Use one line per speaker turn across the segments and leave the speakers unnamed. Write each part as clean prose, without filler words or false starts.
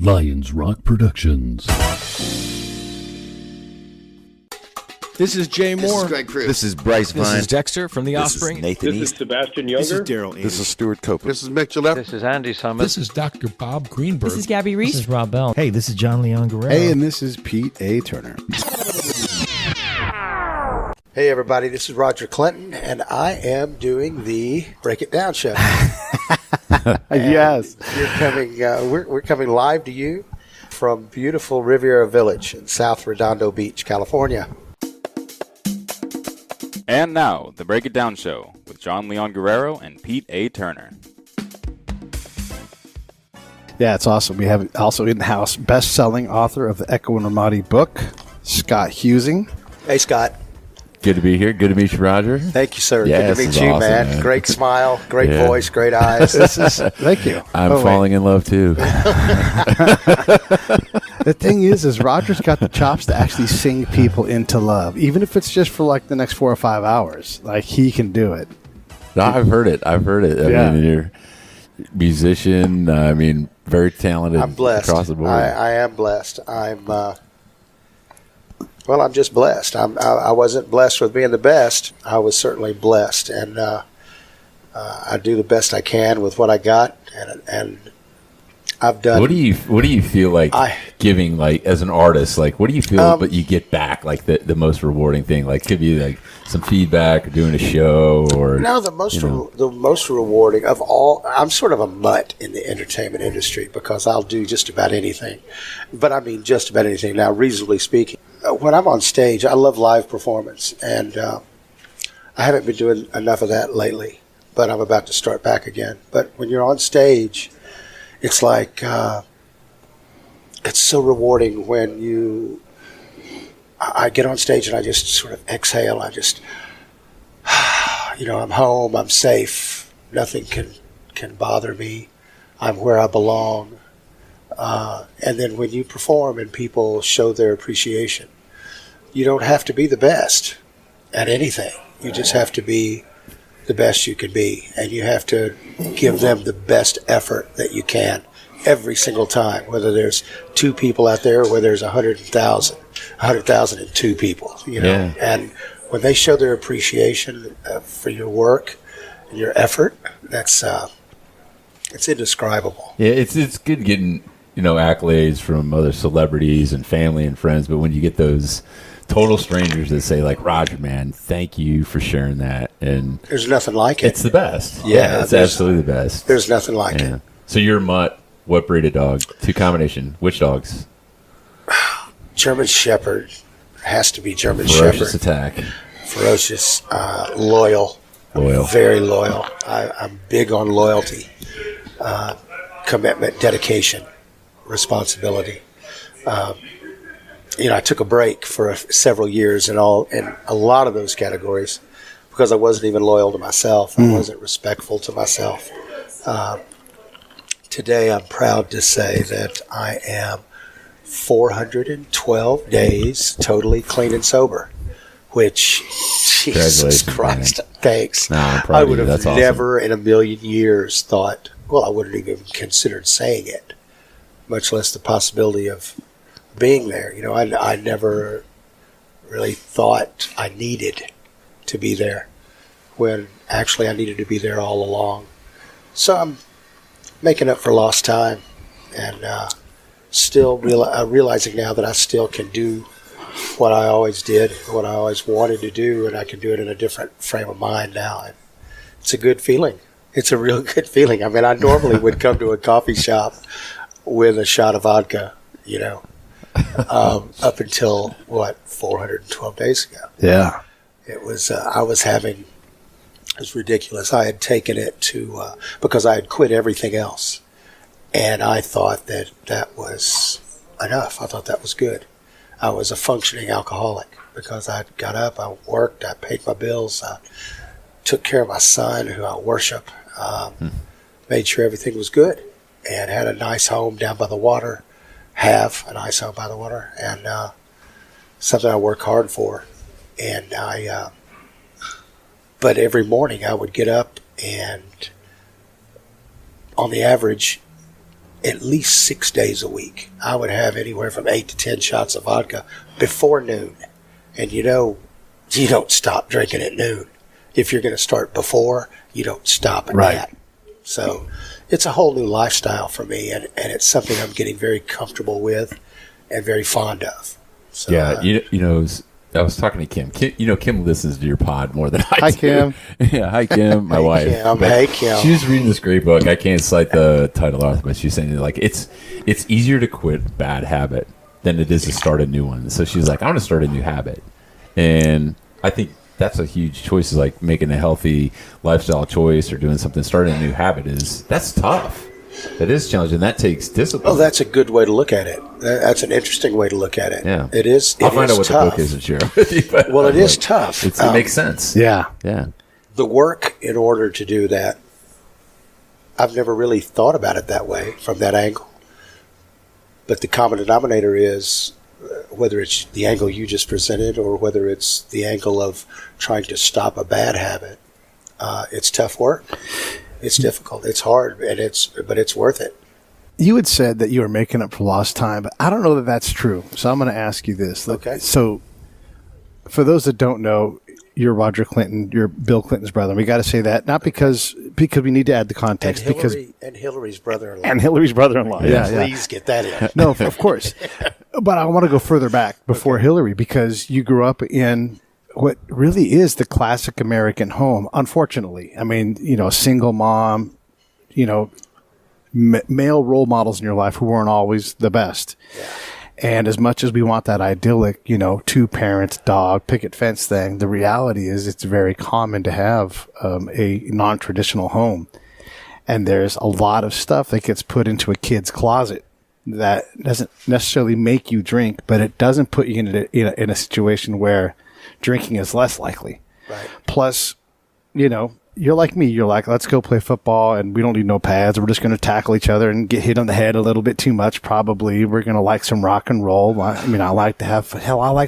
Lions Rock Productions.
This is Jay Moore.
This is Greg Cruz.
This is Bryce Vine.
This is Dexter from The Offspring.
This is Nathan
This
East.
is Sebastian Younger.
This is Daryl.
This is Stuart Copeland.
This is Mick Gillette.
This is Andy Summit.
This is Dr. Bob Greenberg.
This is Gabby Reese.
This is Rob Bell.
Hey, this is John Leon Guerrero.
Hey, and this is Pete A. Turner.
Hey, everybody, this is Roger Clinton, and I am doing the Break It Down show.
Yes.
You're coming, we're coming live to you from beautiful Riviera Village in South Redondo Beach, California.
And now, the Break It Down show with John Leon Guerrero and Pete A. Turner.
Yeah, it's awesome. We have also in-house best-selling author of the Echo In Ramadi book, Scott Huesing.
Hey, Scott.
Good to be here. Good to meet you, Roger.
Thank you, sir.
Yeah,
Good to meet you,
awesome,
man. Great smile, great
Yeah.
voice, great eyes.
Thank you.
I'm falling in love, too.
The thing is Roger's got the chops to actually sing people into love, even if it's just for like the next 4 or 5 hours. Like, he can do it.
No, I've heard it. I mean, you're a musician. Very talented.
I'm blessed.
Across the board.
I am blessed. I'm just blessed. I wasn't blessed with being the best. I was certainly blessed, and I do the best I can with what I got, and I've done.
What do you feel like giving, like, as an artist? Like, what do you feel? But you get back, like, the most rewarding thing. Like, could be like some feedback or doing a show, or
no. The most rewarding of all. I'm sort of a mutt in the entertainment industry because I'll do just about anything, but I mean just about anything. Now, reasonably speaking. When I'm on stage, I love live performance, and I haven't been doing enough of that lately, but I'm about to start back again. But when you're on stage, it's like, it's so rewarding when I get on stage and I just sort of exhale. I just, I'm home, I'm safe, nothing can bother me, I'm where I belong. And then when you perform and people show their appreciation, you don't have to be the best at anything. You just have to be the best you can be. And you have to give them the best effort that you can every single time, whether there's 2 people out there or whether there's 100,002 people.
Yeah.
And when they show their appreciation for your work and your effort, that's it's indescribable.
Yeah, it's good getting accolades from other celebrities and family and friends, but when you get those total strangers that say, like, Roger, man, thank you for sharing that, and
there's nothing like it.
It's the best.
Yeah,
it's absolutely the best.
There's nothing like it.
So you're a mutt. What breed of dog? 2 combination. Which dogs?
German Shepherd. Has to be German
Ferocious
Shepherd.
attack.
Ferocious, loyal. Very loyal. I'm big on loyalty, commitment, dedication, responsibility. I took a break for several years in a lot of those categories because I wasn't even loyal to myself. I wasn't respectful to myself. Today, I'm proud to say that I am 412 days totally clean and sober, which, Jesus Christ, man. Thanks.
No, I'm proud
I
of
would
you.
have
That's
never
awesome.
in a million years thought, I wouldn't even considered saying it, much less the possibility of being there. I never really thought I needed to be there when actually I needed to be there all along. So I'm making up for lost time and still realizing now that I still can do what I always did, what I always wanted to do, and I can do it in a different frame of mind now. And it's a good feeling. It's a real good feeling. I mean, I normally would come to a coffee shop with a shot of vodka, up until 412 days ago.
Yeah.
It was, it was ridiculous. I had taken it to, because I had quit everything else. And I thought that was enough. I thought that was good. I was a functioning alcoholic because I got up, I worked, I paid my bills, I took care of my son, who I worship, made sure everything was good, and had a nice home down by the water, have a nice home by the water, and something I work hard for. And but every morning I would get up and on the average at least 6 days a week. I would have anywhere from 8 to 10 shots of vodka before noon. And you don't stop drinking at noon. If you're going to start before, you don't stop at that. So it's a whole new lifestyle for me, and it's something I'm getting very comfortable with and very fond of. So,
yeah, I was talking to Kim. Kim listens to your pod more than I do.
Hi, Kim.
Yeah, hi, Kim, my wife.
Kim. Hey, Kim.
She was reading this great book. I can't cite the title author, but she's saying like it's easier to quit a bad habit than it is to start a new one. So she's like, I want to start a new habit. And I think that's a huge choice, is like making a healthy lifestyle choice or doing something. Starting a new habit that's tough. That is challenging. That takes discipline.
Oh, that's a good way to look at it. That's an interesting way to look at it.
Yeah.
It is.
I'll find out what
tough.
the book is and share it with you. But
Well, it is tough.
It makes sense.
Yeah.
Yeah.
The work in order to do that, I've never really thought about it that way, from that angle. But the common denominator is, whether it's the angle you just presented or whether it's the angle of trying to stop a bad habit, it's tough work. It's difficult. It's hard, but it's worth it.
You had said that you were making up for lost time, but I don't know that that's true. So I'm going to ask you this.
Okay.
So for those that don't know, you're Roger Clinton, you're Bill Clinton's brother. We got to say that, not because we need to add the context.
And Hillary's brother-in-law.
And Hillary's brother-in-law. Yeah.
Please get that in.
No, of course. But I want to go further back before Hillary, because you grew up in what really is the classic American home, unfortunately. I mean, a single mom, male role models in your life who weren't always the best.
Yeah.
And as much as we want that idyllic, 2 parents, dog, picket fence thing, the reality is it's very common to have a non-traditional home. And there's a lot of stuff that gets put into a kid's closet that doesn't necessarily make you drink, but it doesn't put you in a situation where drinking is less likely.
Right.
Plus, you're like me. You're like, let's go play football, and we don't need no pads. We're just going to tackle each other and get hit on the head a little bit too much, probably. We're going to like some rock and roll. I like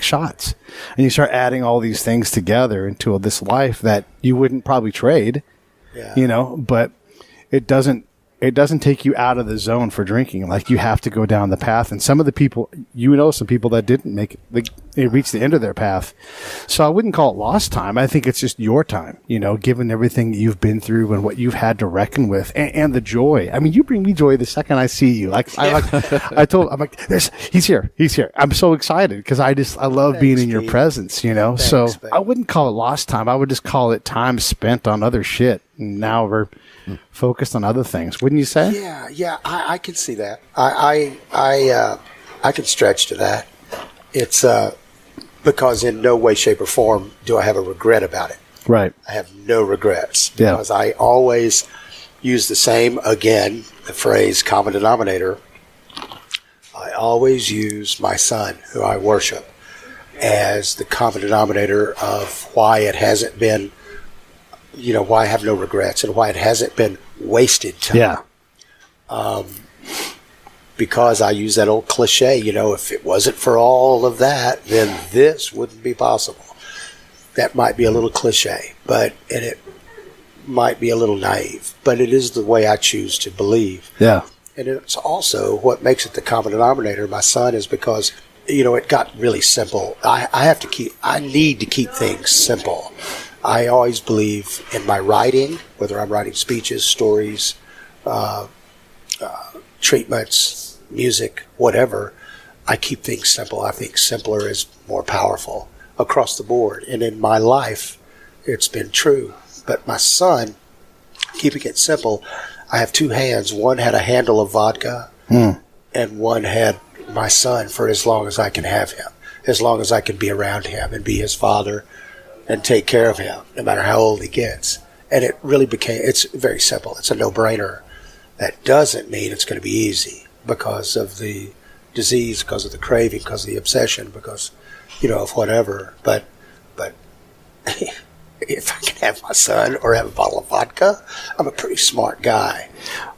shots. And you start adding all these things together into this life that you wouldn't probably trade, but it doesn't take you out of the zone for drinking. Like, you have to go down the path. And some of the people, some people that didn't make it, they reached the end of their path. So I wouldn't call it lost time. I think it's just your time, given everything you've been through and what you've had to reckon with, and the joy. I mean, you bring me joy the second I see you. He's here. I'm so excited because I love being in your presence,
Thanks,
so
babe.
I wouldn't call it lost time. I would just call it time spent on other shit. And now we're focused on other things, wouldn't you say?
Yeah, I can see that. I can stretch to that. It's because in no way, shape, or form do I have a regret about it.
Right.
I have no regrets,
Yeah.
because I always use the phrase common denominator. I always use my son, who I worship, as the common denominator of why it hasn't been, why I have no regrets and why it hasn't been wasted time.
Yeah.
Because I use that old cliche, if it wasn't for all of that, then this wouldn't be possible. That might be a little cliche, and it might be a little naive, but it is the way I choose to believe.
Yeah.
And it's also what makes it the common denominator, my son, is because, it got really simple. I need to keep things simple. I always believe in my writing, whether I'm writing speeches, stories, treatments, music, whatever. I keep things simple. I think simpler is more powerful across the board. And in my life, it's been true. But my son, keeping it simple, I have 2 hands. One had a handle of vodka, and one had my son for as long as I can have him, as long as I can be around him and be his father and take care of him, no matter how old he gets. And it really it's very simple. It's a no-brainer. That doesn't mean it's going to be easy because of the disease, because of the craving, because of the obsession, because, of whatever. But if I can have my son or have a bottle of vodka, I'm a pretty smart guy.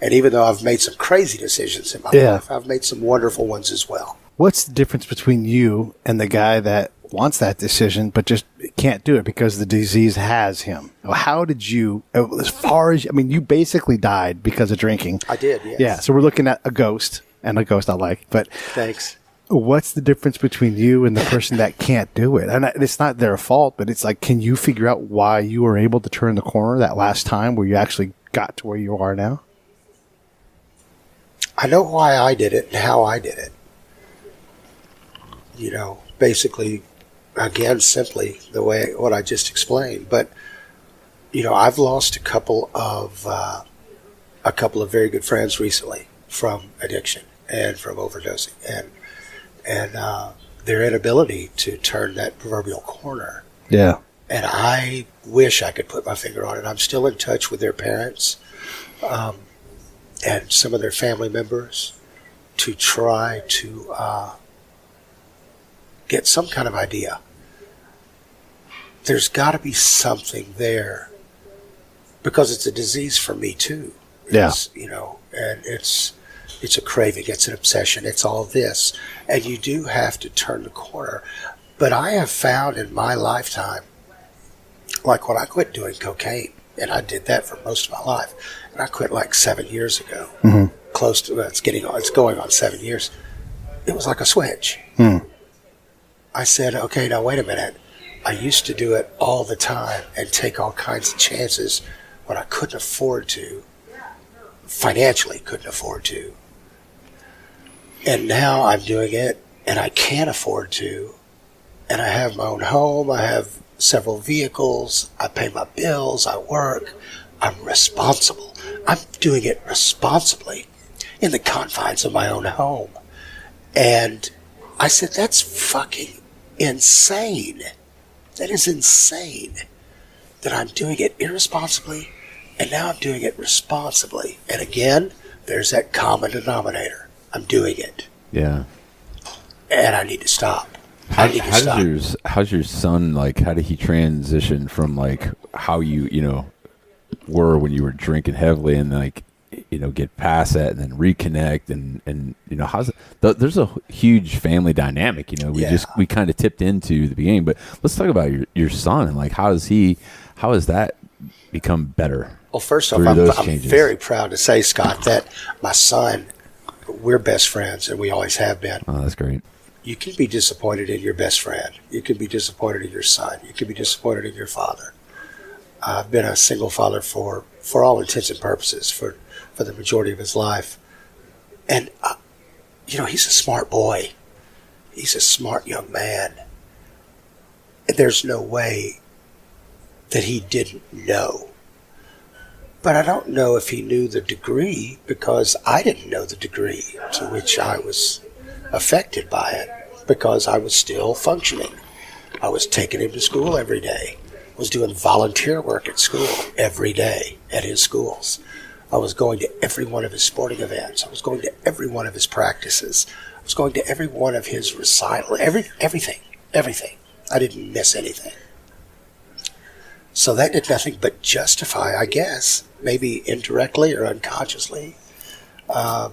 And even though I've made some crazy decisions in my life, I've made some wonderful ones as well.
What's the difference between you and the guy that wants that decision, but just can't do it because the disease has him. How did you, as far as, I mean, you basically died because of drinking.
I did, yes.
Yeah, so we're looking at a ghost, and a ghost I like. But
Thanks.
what's the difference between you and the person that can't do it? And it's not their fault, but it's like, can you figure out why you were able to turn the corner that last time where you actually got to where you are now?
I know why I did it and how I did it. You know, basically, again, simply what I just explained. But, you know, I've lost a couple of very good friends recently from addiction and from overdosing, and their inability to turn that proverbial corner.
Yeah.
And I wish I could put my finger on it. I'm still in touch with their parents and some of their family members to try to get some kind of idea. There's got to be something there because it's a disease for me too. It's, you know, and it's a craving, it's an obsession, it's all this, and you do have to turn the corner. But I have found in my lifetime, like when I quit doing cocaine, and I did that for most of my life, and I quit like 7 years ago, close to it's going on 7 years. It was like a switch. I said, okay, now wait a minute. I used to do it all the time and take all kinds of chances when I couldn't afford to, financially couldn't afford to. And now I'm doing it and I can't afford to. And I have my own home. I have several vehicles. I pay my bills. I work. I'm responsible. I'm doing it responsibly in the confines of my own home. And I said, that's fucking insane. That is insane that I'm doing it irresponsibly and now I'm doing it responsibly. And again, there's that common denominator. I'm doing it.
Yeah.
And I need to stop.
How's your son, like, how did he transition from, like, how you were when you were drinking heavily and, like, get past that and then reconnect and how's it? There's a huge family dynamic, we kind of tipped into the beginning, but let's talk about your son and, like, how has that become better?
Well, first off, I'm very proud to say, Scott, that my son, we're best friends and we always have been.
Oh, that's great.
You can be disappointed in your best friend. You can be disappointed in your son. You can be disappointed in your father. I've been a single father for all intents and purposes for the majority of his life. And, he's a smart boy. He's a smart young man. And there's no way that he didn't know. But I don't know if he knew the degree because I didn't know the degree to which I was affected by it because I was still functioning. I was taking him to school every day. I was doing volunteer work at school every day at his schools. I was going to every one of his sporting events. I was going to every one of his practices. I was going to every one of his recitals. Everything. I didn't miss anything. So that did nothing but justify, I guess, maybe indirectly or unconsciously, not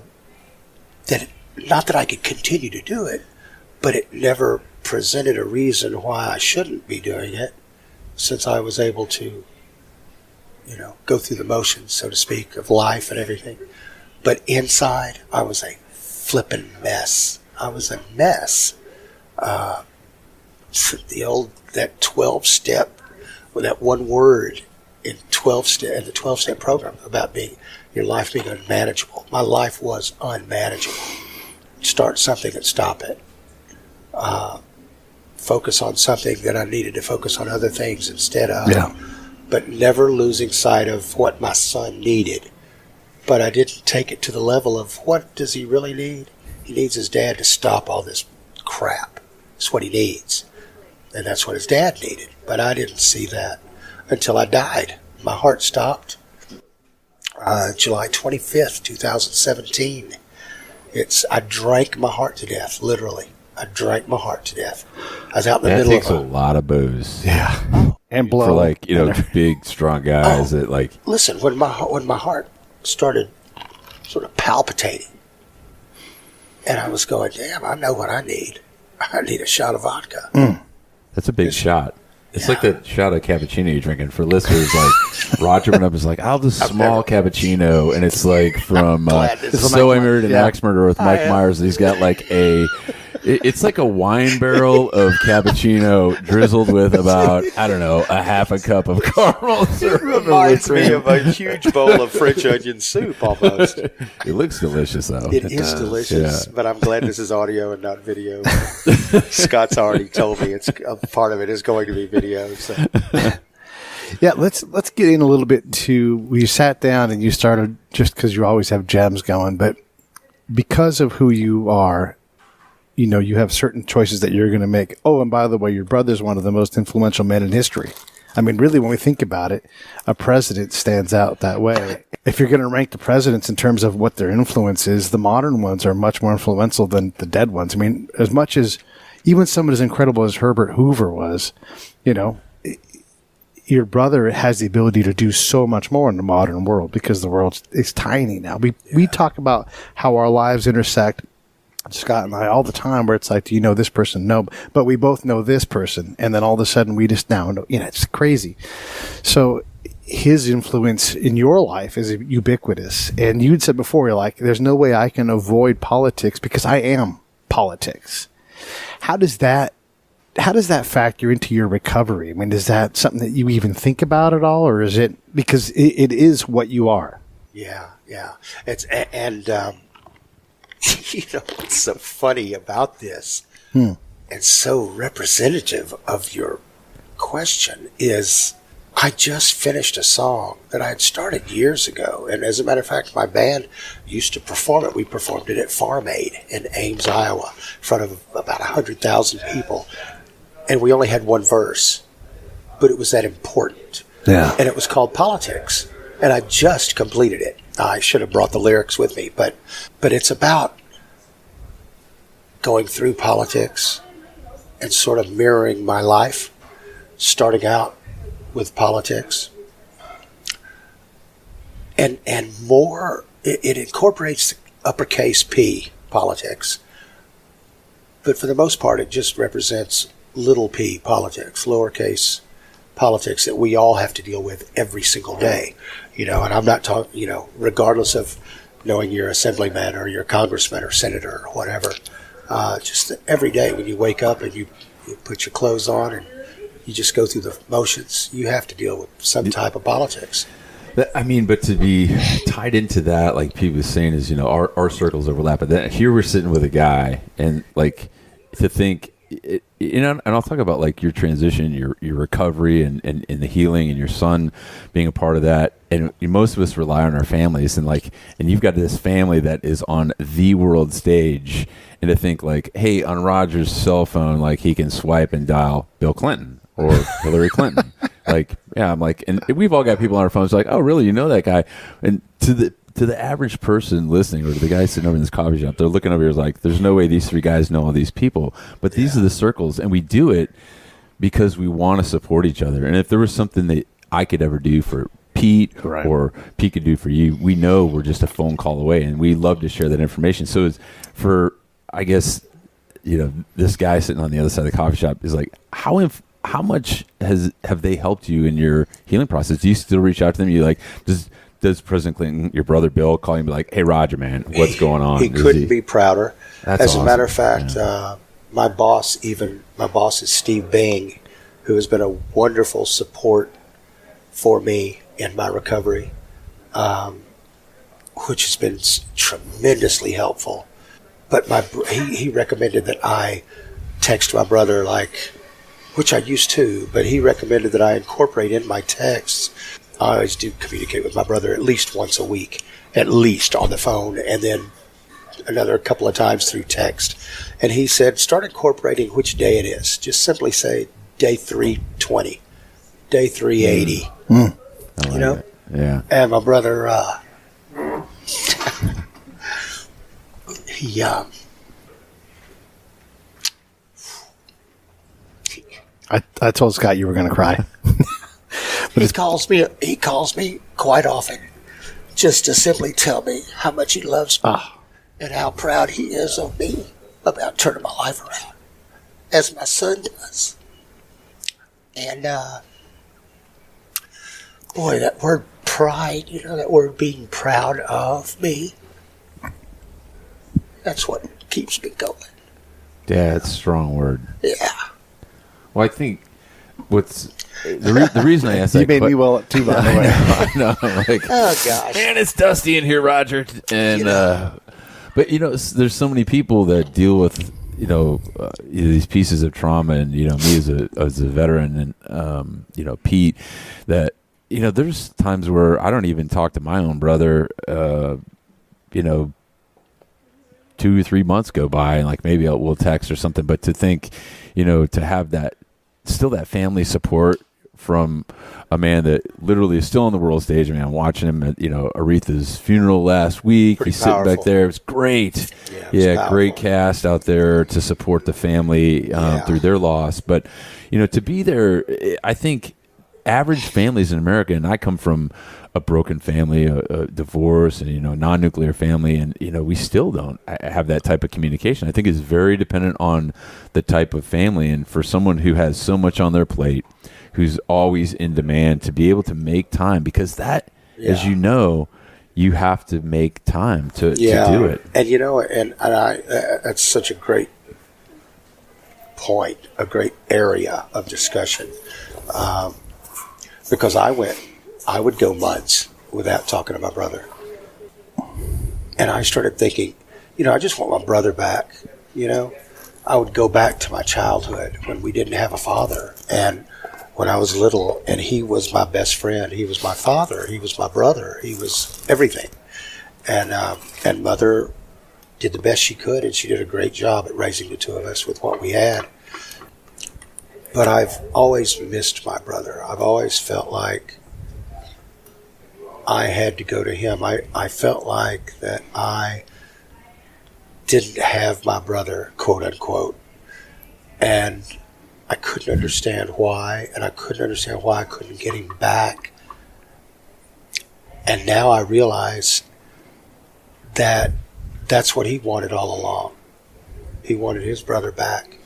that I could continue to do it, but it never presented a reason why I shouldn't be doing it since I was able to, go through the motions, so to speak, of life and everything. But inside, I was a flippin' mess. I was a mess. That 12-step, with that one word in the 12-step program about your life being unmanageable. My life was unmanageable. Start something and stop it. Focus on something that I needed to focus on other things instead of. Yeah. But never losing sight of what my son needed. But I didn't take it to the level of what does he really need? He needs his dad to stop all this crap. That's what he needs. And that's what his dad needed. But I didn't see that until I died. My heart stopped. July 25th, 2017. I drank my heart to death, literally. I drank my heart to death. I was out in the middle of
it. That takes a lot of booze.
Yeah. And blow.
For, like, big, strong guys that, like...
Listen, when my heart started sort of palpitating, and I was going, damn, I know what I need. I need a shot of vodka.
That's a big shot. It's like the shot of cappuccino you're drinking. For listeners, like Roger went up and was like, "I'll have the small cappuccino," and it's like from So I Married an Axe Murderer with Mike Myers. He's got like it's like a wine barrel of cappuccino drizzled with about, I don't know, a half a cup of caramel syrup.
It reminds me of a huge bowl of French onion soup almost.
It looks delicious, though.
It is delicious, but I'm glad this is audio and not video. Scott's already told me it's a part of it is going to be video. So.
Yeah, let's get in a little bit to, we sat down and you started, just because you always have gems going, but because of who you are, you know, you have certain choices that you're going to make. Oh, and by the way, your brother's one of the most influential men in history. I mean, really, when we think about it, a president stands out that way. If you're going to rank the presidents in terms of what their influence is, the modern ones are much more influential than the dead ones. I mean, as much as even someone as incredible as Herbert Hoover was, you know, your brother has the ability to do so much more in the modern world because the world is tiny now. We talk about how our lives intersect, Scott and I, all the time, where it's like, do you know this person? No, but we both know this person. And then all of a sudden we just now know, you know, it's crazy. So his influence in your life is ubiquitous. And you'd said before, you're like, there's no way I can avoid politics because I am politics. How does that factor into your recovery? I mean, is that something that you even think about at all? Or is it because it is what you are?
Yeah. It's, and you know, what's so funny about this and so representative of your question is I just finished a song that I had started years ago. And as a matter of fact, my band used to perform it. We performed it at Farm Aid in Ames, Iowa, in front of about 100,000 people. And we only had one verse, but it was that important.
Yeah.
And it was called Politics. And I just completed it. I should have brought the lyrics with me, but it's about going through politics and sort of mirroring my life, starting out with politics. And more, it incorporates uppercase P, politics. But for the most part, it just represents little p, politics, lowercase politics that we all have to deal with every single day. You know, and I'm not talking, you know, regardless of knowing you're assemblyman or you're congressman or senator or whatever, just every day when you wake up and you put your clothes on and you just go through the motions, you have to deal with some type of politics.
I mean, but to be tied into that, like Pete was saying, is, you know, our circles overlap. But then here we're sitting with a guy, and like to think, you know, and I'll talk about like your transition, your recovery, and the healing, and your son being a part of that. And most of us rely on our families, and you've got this family that is on the world stage, and to think like, hey, on Roger's cell phone, like he can swipe and dial Bill Clinton or Hillary Clinton. Like, yeah, I'm like, and we've all got people on our phones like, oh, really? You know that guy? And to the average person listening, or to the guy sitting over in this coffee shop, they're looking over here like, there's no way these three guys know all these people. But these are the circles, and we do it because we want to support each other. And if there was something that I could ever do for Pete, right, or Pete could do for you, we know we're just a phone call away, and we love to share that information. So it's for, I guess, you know, this guy sitting on the other side of the coffee shop is like, how much have they helped you in your healing process? Do you still reach out to them? You like, does President Clinton, your brother Bill, call you and be like, hey, Roger, man, what's going on?
He couldn't be prouder.
That's
As
awesome.
a matter of fact, my boss is Steve Bing, who has been a wonderful support for me in my recovery, which has been tremendously helpful. But he recommended that I text my brother, like, which I used to, but he recommended that I incorporate in my texts. I always do communicate with my brother at least once a week, at least on the phone, and then another couple of times through text. And he said, start incorporating which day it is. Just simply say day 320, day 380.
You
know?
It. Yeah.
And my brother,
I told Scott you were going to cry.
He calls me quite often just to simply tell me how much he loves me and how proud he is of me about turning my life around, as my son does. And, boy, that word pride, that word being proud of me, that's what keeps me going.
Yeah, it's a strong word.
Yeah.
Well, I think what's the reason I asked that
You made me well too, by the way.
I know. Like,
Oh, gosh.
man, it's dusty in here, Roger. And but there's so many people that deal with these pieces of trauma, and me as a veteran, and Pete, that there's times where I don't even talk to my own brother. 2 or 3 months go by, and like maybe we'll text or something. But to think, to have that family support from a man that literally is still on the world stage. I mean, I'm watching him at Aretha's funeral last week.
Pretty
He's sitting
powerful.
back there. It was great.
Yeah,
Great cast out there to support the family through their loss. But to be there, I think average families in America, and I come from a broken family, a divorce, and non-nuclear family, and we still don't have that type of communication. I think it's very dependent on the type of family, and for someone who has so much on their plate, who's always in demand, to be able to make time, because that, as you have to make time to do it.
And and I that's such a great point, a great area of discussion, because I would go months without talking to my brother. And I started thinking, I just want my brother back. I would go back to my childhood when we didn't have a father. And when I was little, and he was my best friend. He was my father. He was my brother. He was everything. And Mother did the best she could, and she did a great job at raising the two of us with what we had. But I've always missed my brother. I've always felt like I had to go to him. I felt like that I didn't have my brother, quote unquote. And I couldn't understand why, and I couldn't understand why I couldn't get him back. And now I realize that that's what he wanted all along. He wanted his brother back.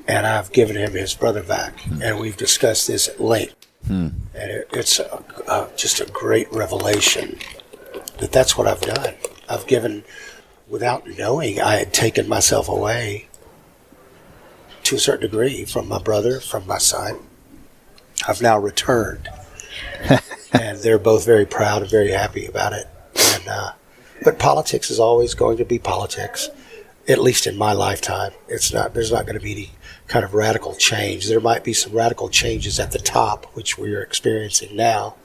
And I've given him his brother back. And we've discussed this at length. And it's just a great revelation that that's what I've done. I've given, without knowing, I had taken myself away to a certain degree from my brother, from my son. I've now returned. And they're both very proud and very happy about it. And but politics is always going to be politics, at least in my lifetime. There's not going to be any kind of radical change. There might be some radical changes at the top, which we are experiencing now.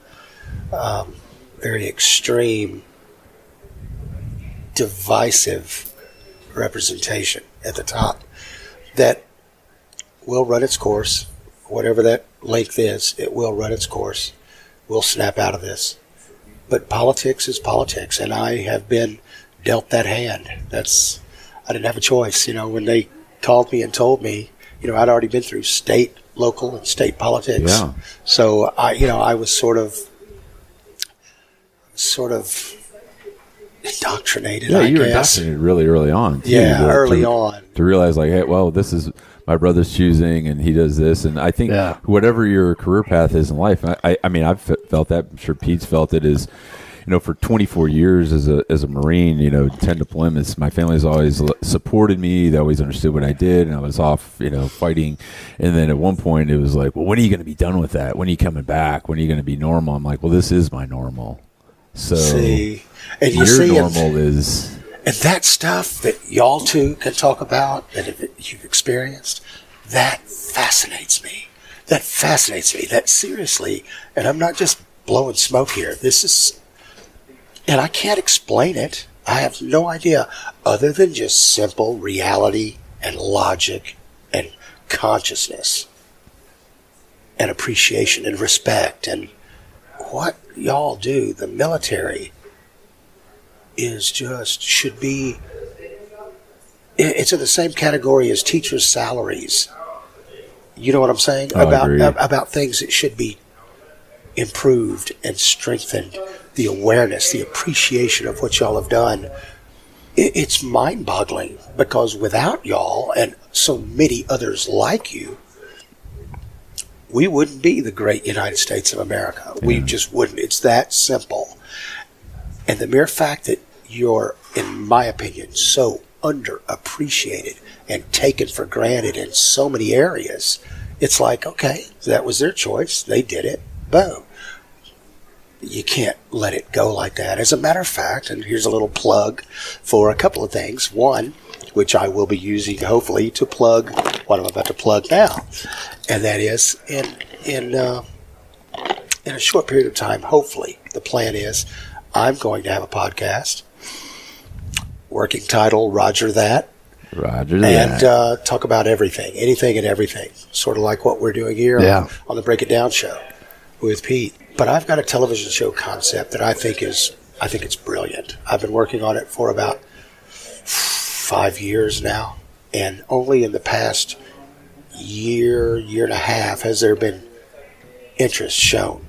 Very extreme, divisive representation at the top that will run its course. Whatever that length is, it will run its course. We'll snap out of this. But politics is politics, and I have been dealt that hand. I didn't have a choice. When they called me and told me, I'd already been through state, local, and state politics.
Yeah.
So I was sort of indoctrinated.
Yeah, you were
guess.
indoctrinated really early on. Too,
early on.
To realize, like, hey, well, this is my brother's choosing, and he does this. And I think whatever your career path is in life, I mean, I've felt that. I'm sure Pete's felt it. Is for 24 years as a Marine, 10 deployments, my family's always supported me. They always understood what I did, and I was off, fighting. And then at one point, it was like, well, when are you going to be done with that? When are you coming back? When are you going to be normal? I'm like, well, this is my normal. So
and
your normal is...
And that stuff that y'all two can talk about, that you've experienced, that fascinates me. That seriously, and I'm not just blowing smoke here. And I can't explain it. I have no idea, other than just simple reality and logic and consciousness and appreciation and respect. And what y'all do, the military, should be, it's in the same category as teachers' salaries. You know what I'm saying? About things that should be improved and strengthened. The awareness, the appreciation of what y'all have done. It's mind-boggling, because without y'all and so many others like you, we wouldn't be the great United States of America. We just wouldn't. It's that simple. And the mere fact that you're, in my opinion, so underappreciated and taken for granted in so many areas, it's like, okay, that was their choice. They did it. Boom. You can't let it go like that. As a matter of fact, and here's a little plug for a couple of things. One, which I will be using hopefully to plug what I'm about to plug now, and that is in a short period of time, hopefully, the plan is I'm going to have a podcast, working title, Roger That.
Roger that.
And talk about everything, anything and everything, sort of like what we're doing here on the Break It Down show with Pete. But I've got a television show concept that I think it's brilliant. I've been working on it for about 5 years now, and only in the past year and a half has there been interest shown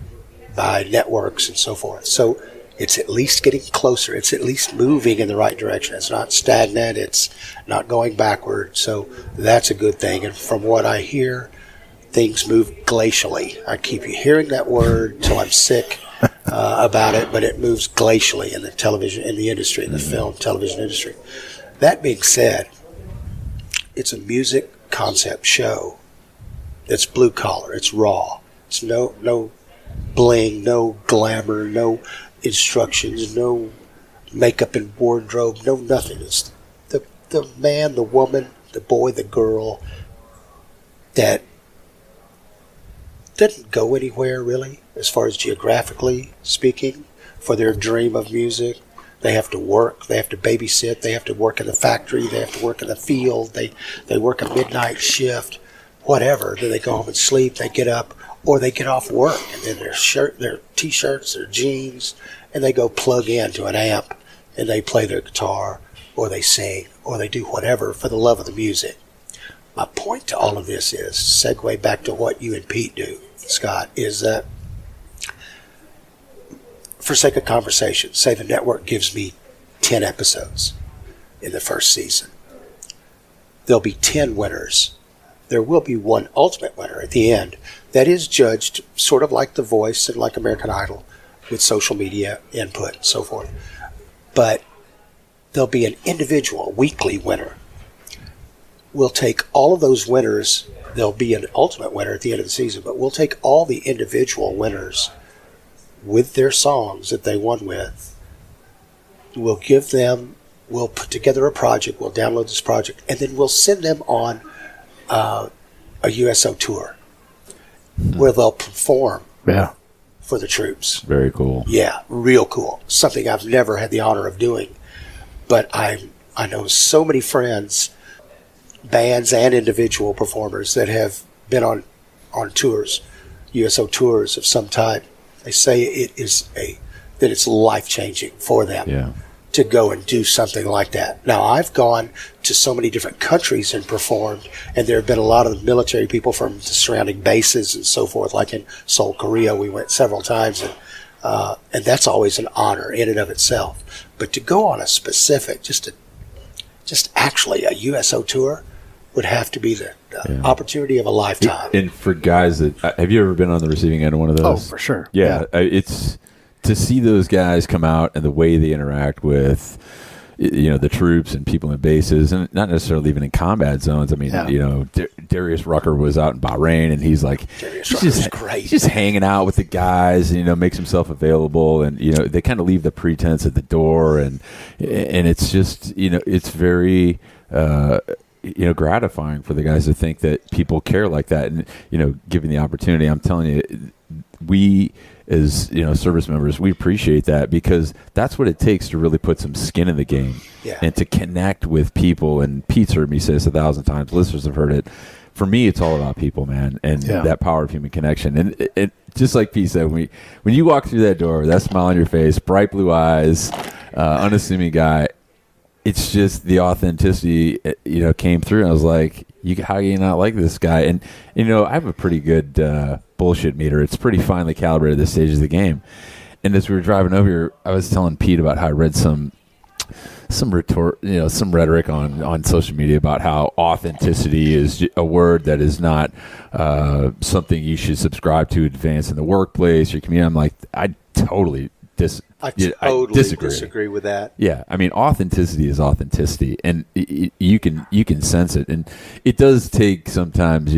by networks and so forth. So it's at least getting closer. It's at least moving in the right direction. It's not stagnant. It's not going backward. So that's a good thing. And from what I hear, things move glacially. I keep hearing that word till I'm sick about it, but it moves glacially in the television, in the industry, in the film, television industry. That being said, it's a music concept show that's blue collar. It's raw. It's no bling, no glamour, no instructions, no makeup and wardrobe, no nothing. It's the man, the woman, the boy, the girl that didn't go anywhere really, as far as geographically speaking, for their dream of music. They have to work, they have to babysit, they have to work in the factory, they have to work in the field, they work a midnight shift, whatever. Then they go home and sleep, they get up, or they get off work, and then their t-shirts, their jeans, and they go plug into an amp, and they play their guitar, or they sing, or they do whatever for the love of the music. My point to all of this is, segue back to what you and Pete do, Scott, is that for sake of conversation, say the network gives me 10 episodes in the first season. There'll be 10 winners. There will be one ultimate winner at the end that is judged sort of like The Voice and like American Idol with social media input and so forth. But there'll be an individual weekly winner. We'll take all of those winners. There'll be an ultimate winner at the end of the season, but we'll take all the individual winners with their songs that they won with. We'll put together a project, we'll download this project, and then we'll send them on a USO tour where they'll perform for the troops.
Very cool.
Yeah, real cool. Something I've never had the honor of doing. But I know so many friends, bands and individual performers that have been on tours, USO tours of some type. They say that it's life-changing for them to go and do something like that. Now, I've gone to so many different countries and performed, and there have been a lot of military people from the surrounding bases and so forth. Like in Seoul, Korea, we went several times, and that's always an honor in and of itself. But to go on a specific, just actually a USO tour would have to be the opportunity of a lifetime.
And for guys that have you ever been on the receiving end of one of those?
Oh, for sure.
Yeah. It's to see those guys come out and the way they interact with the troops and people in bases, and not necessarily even in combat zones. I mean, Darius Rucker was out in Bahrain, and he's like, he's just hanging out with the guys, and makes himself available, and they kind of leave the pretense at the door, and it's just it's very gratifying for the guys to think that people care like that, and given the opportunity, I'm telling you, we as service members, we appreciate that, because that's what it takes to really put some skin in the game and to connect with people. And Pete's heard me say this 1,000 times, listeners have heard it. For me, it's all about people, man, and that power of human connection. And it just like Pete said, when you walk through that door, that smile on your face, bright blue eyes, unassuming guy, it's just the authenticity, came through. And I was like, how can you not like this guy? And, I have a pretty good bullshit meter. It's pretty finely calibrated at this stage of the game. And as we were driving over here, I was telling Pete about how I read some some rhetoric on social media about how authenticity is a word that is not something you should subscribe to advance in the workplace, your community. I'm like, I totally
disagree with that.
Yeah, I mean, authenticity is authenticity, and you can sense it. And it does take sometimes,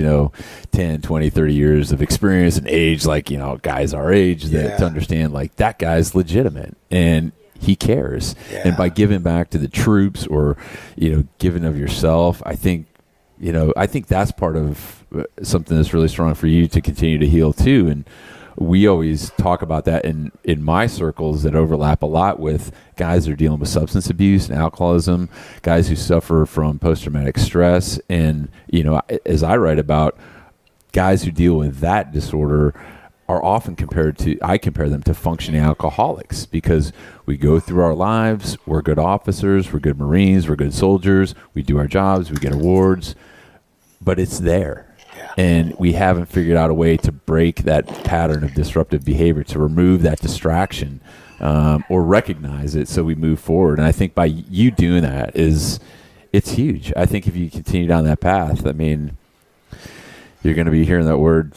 10, 20, 30 years of experience and age, like, guys our age, to understand, like, that guy's legitimate and he cares. Yeah. And by giving back to the troops or, giving of yourself, I think that's part of something that's really strong for you to continue to heal too. And we always talk about that in my circles that overlap a lot with guys that are dealing with substance abuse and alcoholism, guys who suffer from post-traumatic stress. And, as I write about, guys who deal with that disorder are often I compare them to functioning alcoholics, because we go through our lives, we're good officers, we're good Marines, we're good soldiers, we do our jobs, we get awards, but it's there. And we haven't figured out a way to break that pattern of disruptive behavior, to remove that distraction or recognize it so we move forward. And I think by you doing that it's huge. I think if you continue down that path, I mean, you're going to be hearing that word,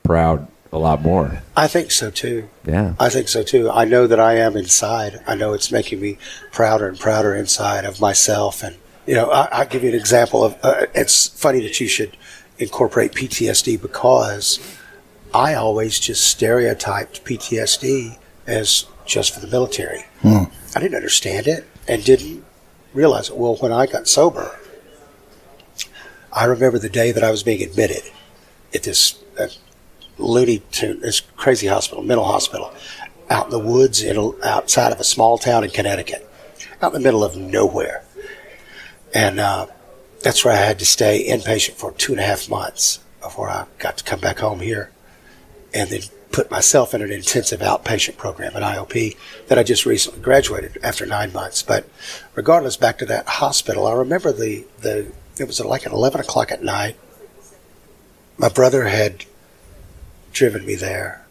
proud a lot more.
I think so too.
Yeah.
I think so too. I know that I am inside. I know it's making me prouder and prouder inside of myself. And, I'll give you an example of, it's funny that you should incorporate PTSD, because I always just stereotyped PTSD as just for the military. I didn't understand it and didn't realize it. Well, when I got sober, I remember the day that I was being admitted at this this crazy hospital, mental hospital, out in the woods outside of a small town in Connecticut, out in the middle of nowhere. And that's where I had to stay inpatient for 2.5 months before I got to come back home here, and then put myself in an intensive outpatient program at IOP that I just recently graduated after 9 months. But regardless, back to that hospital, I remember it was like at 11 o'clock at night. My brother had driven me there,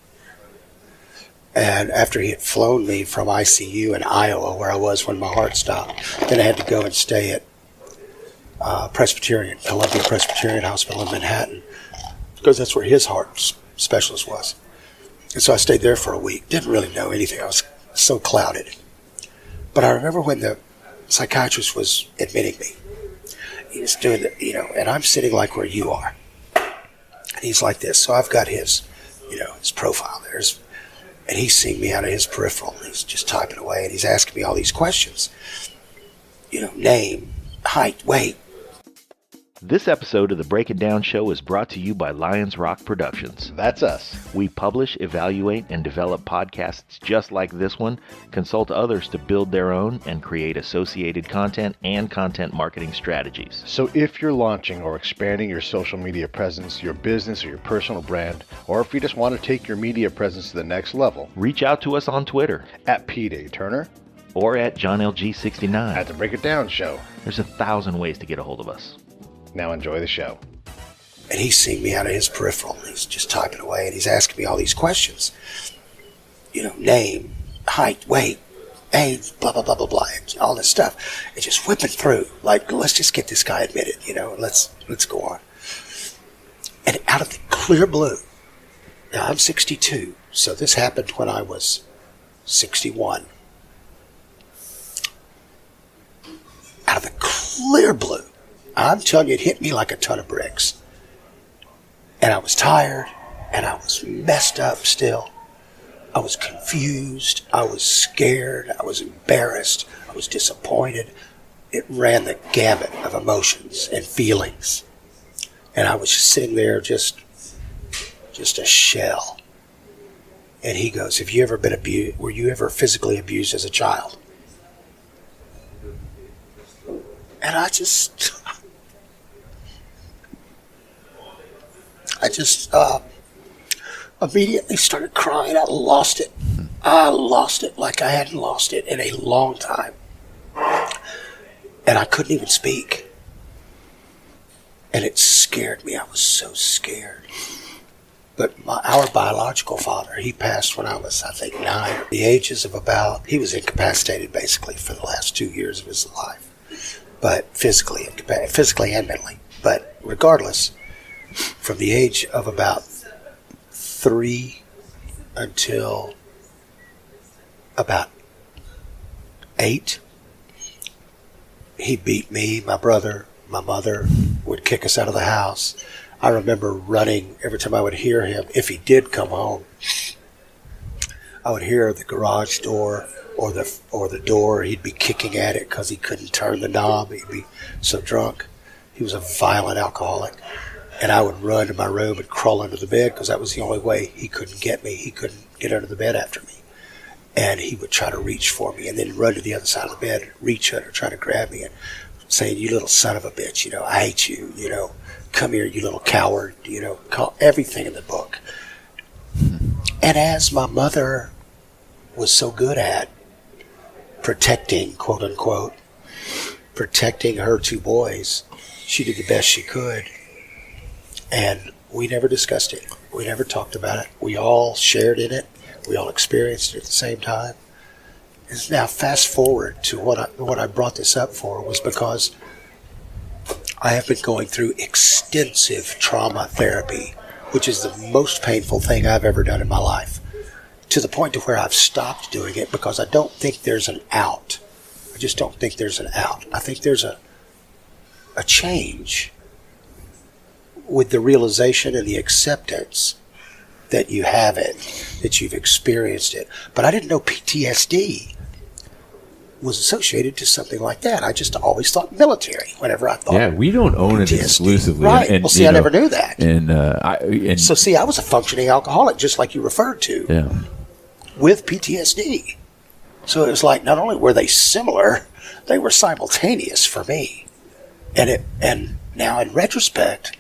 and after he had flown me from ICU in Iowa, where I was when my heart stopped, then I had to go and stay at Columbia Presbyterian Hospital in Manhattan, because that's where his heart specialist was. And so I stayed there for a week. Didn't really know anything. I was so clouded. But I remember when the psychiatrist was admitting me, he was doing and I'm sitting like where you are. And he's like this. So I've got his profile there. And he's seeing me out of his peripheral. And he's just typing away, and he's asking me all these questions. Name, height, weight.
This episode of the Break It Down Show is brought to you by Lions Rock Productions.
That's us.
We publish, evaluate, and develop podcasts just like this one, consult others to build their own, and create associated content and content marketing strategies.
So if you're launching or expanding your social media presence, your business or your personal brand, or if you just want to take your media presence to the next level,
reach out to us on Twitter
at Pete A. Turner
or at JohnLG69
at the Break It Down Show.
There's 1,000 ways to get a hold of us.
Now enjoy the show.
And he's seeing me out of his peripheral. And he's just typing away, and he's asking me all these questions. Name, height, weight, age, blah, blah, blah, blah, blah, and all this stuff. And just whipping through. Like, let's just get this guy admitted, let's go on. And out of the clear blue, now I'm 62, so this happened when I was 61. Out of the clear blue, I'm telling you, it hit me like a ton of bricks. And I was tired, and I was messed up still. I was confused. I was scared. I was embarrassed. I was disappointed. It ran the gamut of emotions and feelings. And I was just sitting there just a shell. And he goes, have you ever been abused? Were you ever physically abused as a child? And I just immediately started crying. I lost it. I lost it like I hadn't lost it in a long time. And I couldn't even speak. And it scared me. I was so scared. But our biological father, he passed when I was, I think, 9. The ages of he was incapacitated basically for the last 2 years of his life, but physically and mentally. But regardless, from the age of about 3 until about 8, he beat me, my brother, my mother, would kick us out of the house. I remember running every time I would hear him. If he did come home, I would hear the garage door or the door. He'd be kicking at it because he couldn't turn the knob. He'd be so drunk. He was a violent alcoholic. And I would run to my room and crawl under the bed because that was the only way he couldn't get me. He couldn't get under the bed after me. And he would try to reach for me and then run to the other side of the bed, reach under, try to grab me and saying, "You little son of a bitch, I hate you, come here, you little coward," call everything in the book. And as my mother was so good at protecting, quote unquote, protecting her 2 boys, she did the best she could. And we never discussed it. We never talked about it. We all shared in it. We all experienced it at the same time. Now, fast forward to what I brought this up for was because I have been going through extensive trauma therapy, which is the most painful thing I've ever done in my life, to the point to where I've stopped doing it because I don't think there's an out. I just don't think there's an out. I think there's a change with the realization and the acceptance that you have it, that you've experienced it. But I didn't know PTSD was associated to something like that. I just always thought military whenever I thought.
Yeah, we don't own it exclusively.
Right.
And,
well, see, I never knew that.
And
so, see, I was a functioning alcoholic, just like you referred to, with PTSD. So it was like, not only were they similar, they were simultaneous for me. And now in retrospect,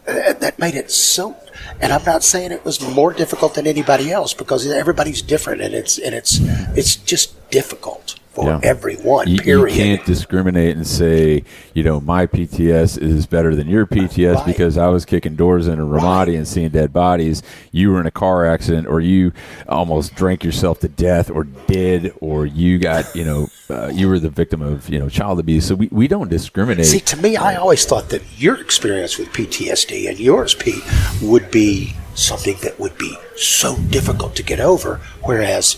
that made it so. And I'm not saying it was more difficult than anybody else because everybody's different, and it's just difficult for everyone. Period.
You can't discriminate and say, my PTS is better than your PTS because I was kicking doors in a Ramadi and seeing dead bodies. You were in a car accident, or you almost drank yourself to death, or did, or you got, you were the victim of, child abuse. So we don't discriminate.
See, to me, I always thought that your experience with PTSD and yours, Pete, would be something that would be so difficult to get over, whereas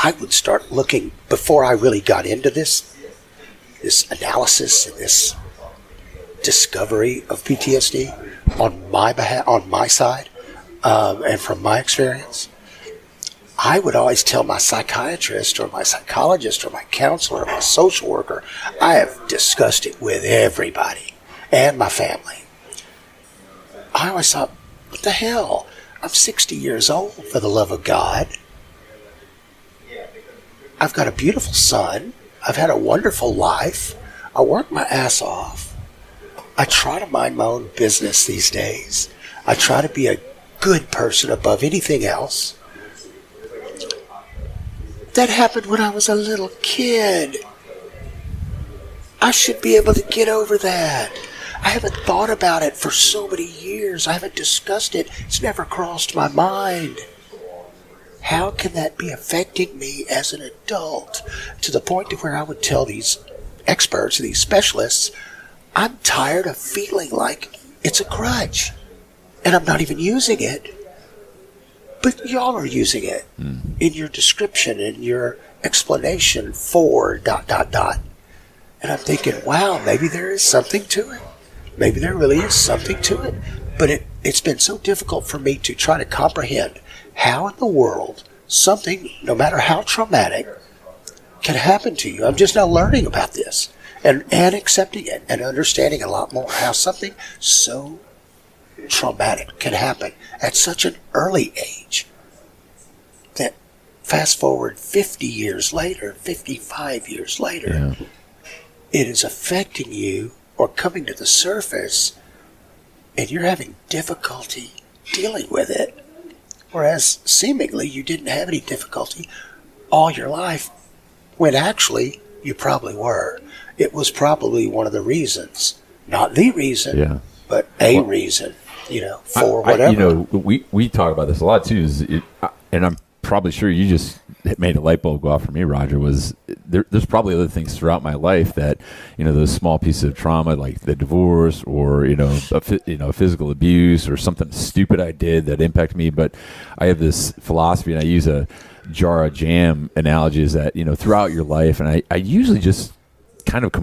I would start looking, before I really got into this analysis and this discovery of PTSD on my side, and from my experience, I would always tell my psychiatrist or my psychologist or my counselor or my social worker, I have discussed it with everybody and my family. I always thought, what the hell? I'm 60 years old, for the love of God. I've got a beautiful son. I've had a wonderful life. I work my ass off. I try to mind my own business these days. I try to be a good person above anything else. That happened when I was a little kid. I should be able to get over that. I haven't thought about it for so many years. I haven't discussed it. It's never crossed my mind. How can that be affecting me as an adult? To the point to where I would tell these experts, these specialists, I'm tired of feeling like it's a crutch. And I'm not even using it. But y'all are using it in your description, in your explanation for ... And I'm thinking, wow, maybe there is something to it. Maybe there really is something to it. But it's been so difficult for me to try to comprehend how in the world something, no matter how traumatic, can happen to you. I'm just now learning about this and accepting it and understanding a lot more how something so traumatic can happen at such an early age that fast forward 50 years later, 55 years later, it is affecting you or coming to the surface and you're having difficulty dealing with it. Whereas seemingly you didn't have any difficulty all your life, when actually you probably were. It was probably one of the reasons, not the reason, but a reason for whatever.
We talk about this a lot too. And I'm probably sure you just made a light bulb go off for me, Roger. Was there's probably other things throughout my life that those small pieces of trauma, like the divorce, or physical abuse, or something stupid I did that impacted me. But I have this philosophy, and I use a jar of jam analogy, is that throughout your life, and I usually just kind of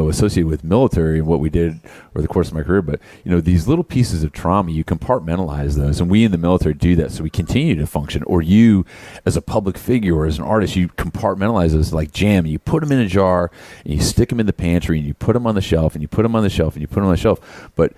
associated with military and what we did over the course of my career, but these little pieces of trauma, you compartmentalize those, and we in the military do that so we continue to function. Or you as a public figure or as an artist, you compartmentalize those like jam, and you put them in a jar and you stick them in the pantry and you put them on the shelf and you put them on the shelf and you put them on the shelf. But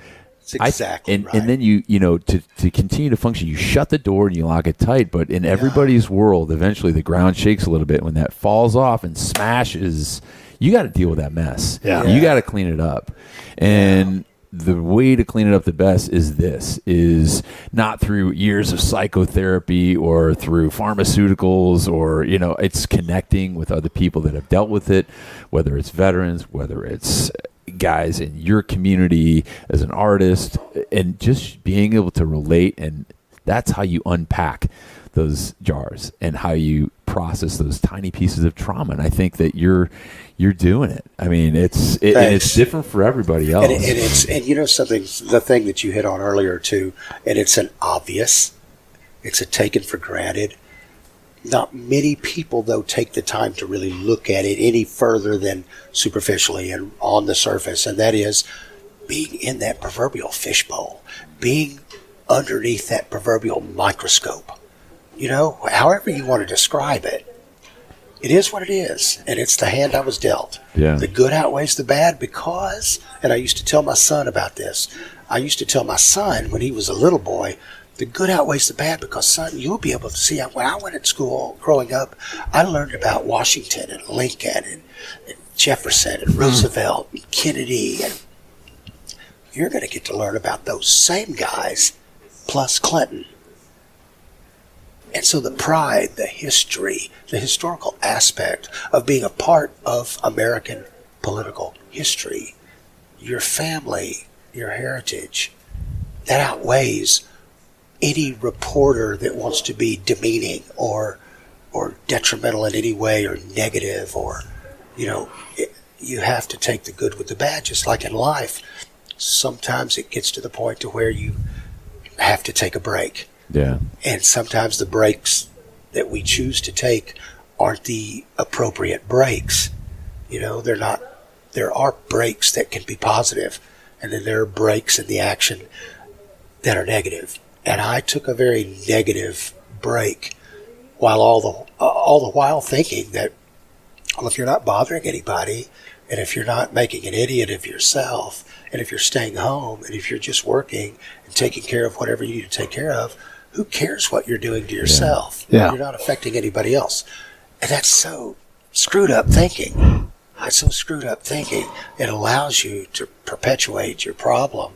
exactly right.
And then to continue to function, you shut the door and you lock it tight. But in everybody's world, eventually the ground shakes a little bit. When that falls off and smashes, you got to deal with that mess.
Yeah.
You got to clean it up. And the way to clean it up the best is not through years of psychotherapy or through pharmaceuticals, or it's connecting with other people that have dealt with it, whether it's veterans, whether it's guys in your community as an artist, and just being able to relate. And that's how you unpack those jars and how you process those tiny pieces of trauma. And I think that you're doing it. I mean, it's different for everybody else.
And something, the thing that you hit on earlier too, and it's a taken for granted. Not many people, though, take the time to really look at it any further than superficially and on the surface, and that is being in that proverbial fishbowl, being underneath that proverbial microscope. However you want to describe it, it is what it is, and it's the hand I was dealt.
Yeah.
The good outweighs the bad because, and I used to tell my son about this, I used to tell my son when he was a little boy, the good outweighs the bad because, son, you'll be able to see. When I went to school growing up, I learned about Washington and Lincoln and Jefferson and Roosevelt and Kennedy, and you're going to get to learn about those same guys plus Clinton. And so the pride, the history, the historical aspect of being a part of American political history, your family, your heritage, that outweighs any reporter that wants to be demeaning or detrimental in any way or negative, or, you have to take the good with the bad, just like in life. Sometimes it gets to the point to where you have to take a break.
Yeah.
And sometimes the breaks that we choose to take aren't the appropriate breaks. They're not. There are breaks that can be positive, and then there are breaks in the action that are negative. And I took a very negative break, while all the while thinking that, well, if you're not bothering anybody, and if you're not making an idiot of yourself, and if you're staying home, and if you're just working and taking care of whatever you need to take care of, who cares what you're doing to yourself?
Yeah.
You're not affecting anybody else. And that's so screwed up thinking. That's so screwed up thinking. It allows you to perpetuate your problem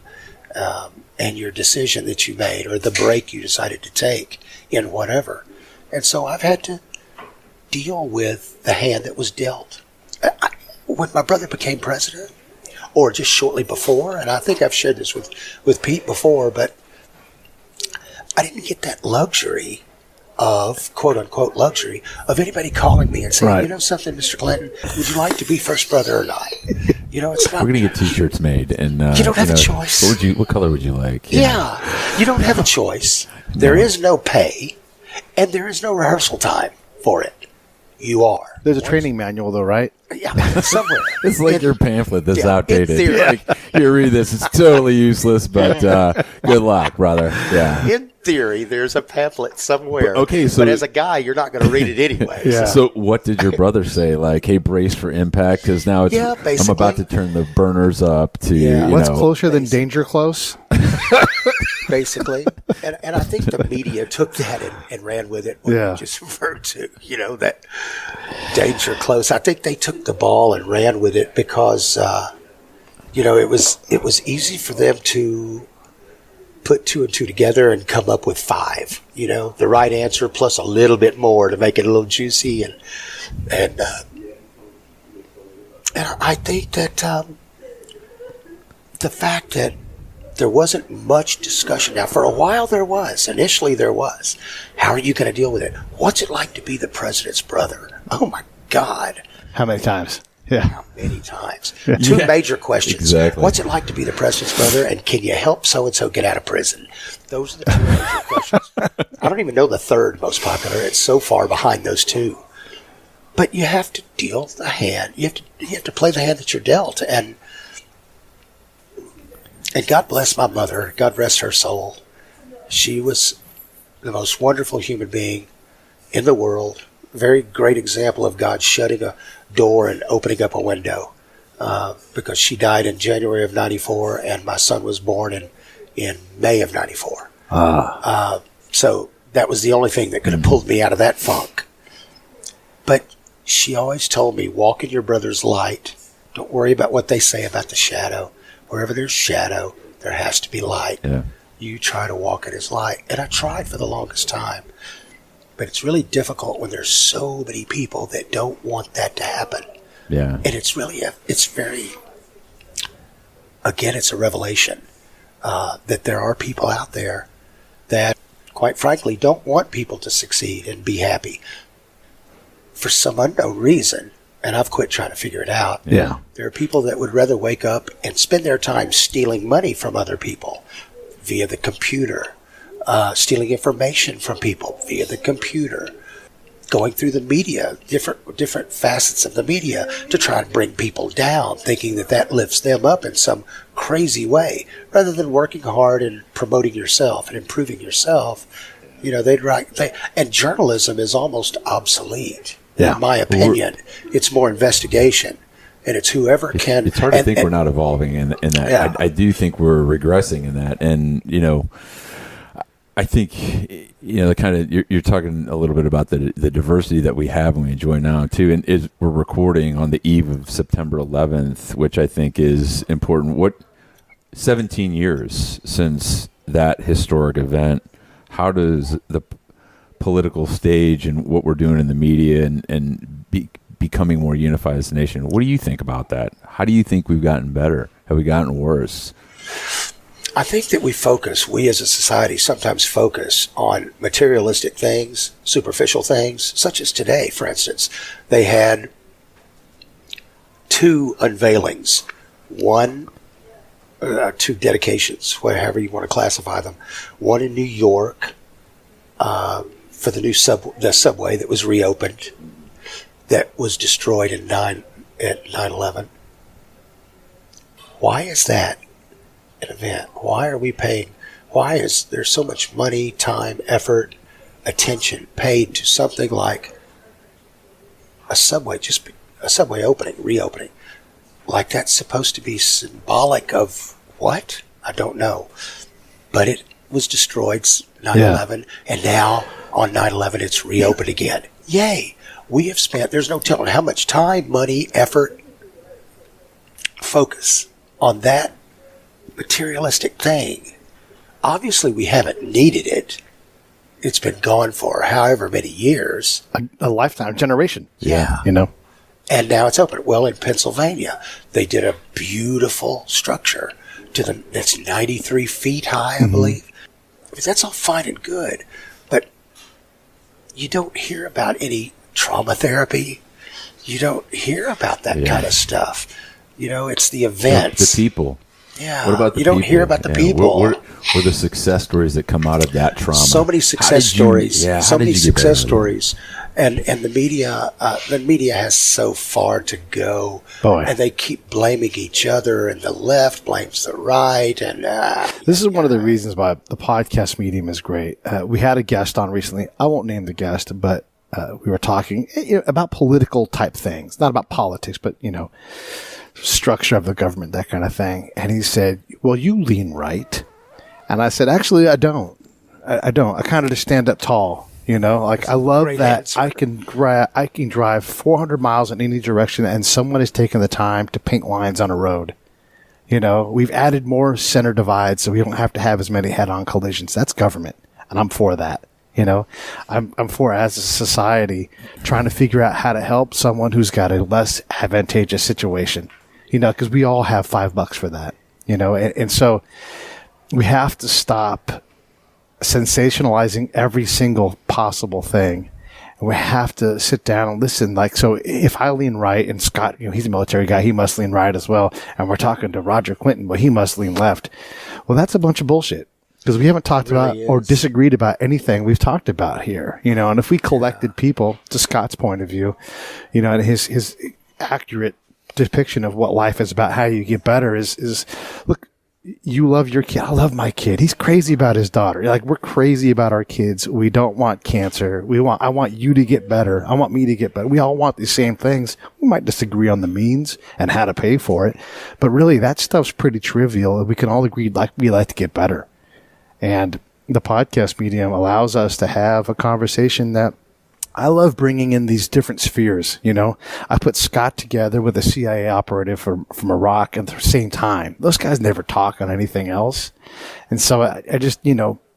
and your decision that you made, or the break you decided to take in whatever. And so I've had to deal with the hand that was dealt. When my brother became president, or just shortly before, and I think I've shared this with Pete before, but I didn't get that luxury of, quote-unquote luxury, of anybody calling me and saying,
Right.
You know something, Mr. Clinton, would you like to be first brother or not? It's not...
We're going to get T-shirts made. And
you don't have a choice.
What color would you like?
Yeah, you don't have a choice. There is no pay, and there is no rehearsal time for it. You are.
There's a training manual, though, right?
Yeah, somewhere.
It's like your pamphlet that's
Yeah,
outdated.
in theory.
Like, you read this, it's totally useless, but good luck, brother. Yeah.
In theory, there's a pamphlet somewhere.
Okay, so-
but as a guy, you're not going to read it anyway.
Yeah.
So what did your brother say? Like, hey, brace for impact, because now it's
Yeah,
I'm
basically.
about to turn the burners up to,
Yeah.
What's closer than danger close?
Basically. And I think the media took that and ran with it. What
Yeah.
you just referred to, that danger close. I think they took the ball and ran with it because, it was easy for them to put two and two together and come up with five, the right answer plus a little bit more to make it a little juicy. And I think that the fact that there wasn't much discussion. Now, for a while there was. Initially there was. How are you going to deal with it? What's it like to be the president's brother? Oh, my God.
How many times? Yeah.
How many times? Two major questions.
Exactly.
What's it like to be the president's brother? And can you help so-and-so get out of prison? Those are the two major questions. I don't even know the third most popular. It's so far behind those two. But you have to deal the hand. You have to play the hand that you're dealt. And God bless my mother. God rest her soul. She was the most wonderful human being in the world. Very great example of God shutting a door and opening up a window. Because she died in January of 94 and my son was born in May of 94. So that was the only thing that could have pulled me out of that funk. But she always told me, walk in your brother's light. Don't worry about what they say about the shadow. Wherever there's shadow, there has to be light. Yeah. You try to walk in his light. And I tried for the longest time. But it's really difficult when there's so many people that don't want that to happen.
Yeah.
And it's really, it's a revelation that there are people out there that, quite frankly, don't want people to succeed and be happy. For some unknown reason, and I've quit trying to figure it out.
Yeah.
There are people that would rather wake up and spend their time stealing money from other people via the computer, stealing information from people via the computer, going through the media, different facets of the media to try and bring people down, thinking that lifts them up in some crazy way, rather than working hard and promoting yourself and improving yourself. You know, and journalism is almost obsolete.
Yeah.
In my opinion, it's more investigation, and it's whoever can.
It's hard to think we're not evolving in that.
Yeah.
I do think we're regressing in that, and I think the kind of you're talking a little bit about the diversity that we have and we enjoy now too, and we're recording on the eve of September 11th, which I think is important. 17 years since that historic event? How does the political stage and what we're doing in the media and becoming more unified as a nation, what do you think about that? How do you think we've gotten better? Have we gotten worse?
I think that we as a society sometimes focus on materialistic things, superficial things, such as today, for instance. They had 2 unveilings, 2 dedications, whatever you want to classify them. One in New York, for the subway that was reopened, that was destroyed at 9/11. Why is that an event? Why are we paying? Why is there so much money, time, effort, attention paid to something like a subway reopening? Like that's supposed to be symbolic of what? I don't know. But it was destroyed 9/11, and now on 9/11 it's reopened again. Yay! We have spent, there's no telling how much time, money, effort, focus on that materialistic thing. Obviously we haven't needed it. It's been gone for however many years.
A lifetime, generation.
Yeah. And now it's open. Well, in Pennsylvania, they did a beautiful structure that's 93 feet high, I believe. I mean, that's all fine and good, but you don't hear about any trauma therapy. You don't hear about that kind of stuff. It's the events.
The people.
Yeah.
What about the
you
people?
don't hear about the people.
What are the success stories that come out of that trauma?
So many success stories. So many success stories. And the media has so far to go.
Boy.
And they keep blaming each other, and the left blames the right. And
this is one of the reasons why the podcast medium is great. We had a guest on recently. I won't name the guest, but we were talking about political type things, not about politics, but structure of the government, that kind of thing. And he said, "Well, you lean right," and I said, "Actually, I don't. I don't. I kind of just stand up tall." I love that I can drive 400 miles in any direction and someone has taken the time to paint lines on a road. We've added more center divides so we don't have to have as many head-on collisions. That's government, and I'm for that. I'm for, as a society, trying to figure out how to help someone who's got a less advantageous situation, because we all have $5 for that, and so we have to stop sensationalizing every single possible thing. And we have to sit down and listen. Like, so if I lean right, and Scott, he's a military guy, he must lean right as well. And we're talking to Roger Clinton, but he must lean left. Well, that's a bunch of bullshit. Because we haven't talked about or disagreed about anything we've talked about here, and if we collected people, to Scott's point of view, and his accurate depiction of what life is about, how you get better is look, you love your kid. I love my kid. He's crazy about his daughter. Like, we're crazy about our kids. We don't want cancer. I want you to get better. I want me to get better. We all want these same things. We might disagree on the means and how to pay for it, but really that stuff's pretty trivial. We can all agree we like to get better. And the podcast medium allows us to have a conversation that I love bringing in these different spheres. I put Scott together with a CIA operative from Iraq at the same time. Those guys never talk on anything else. And so I just,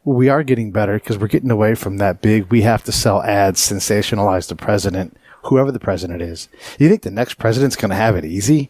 we are getting better because we're getting away from that big, we have to sell ads, sensationalize the president, whoever the president is. You think the next president's going to have it easy?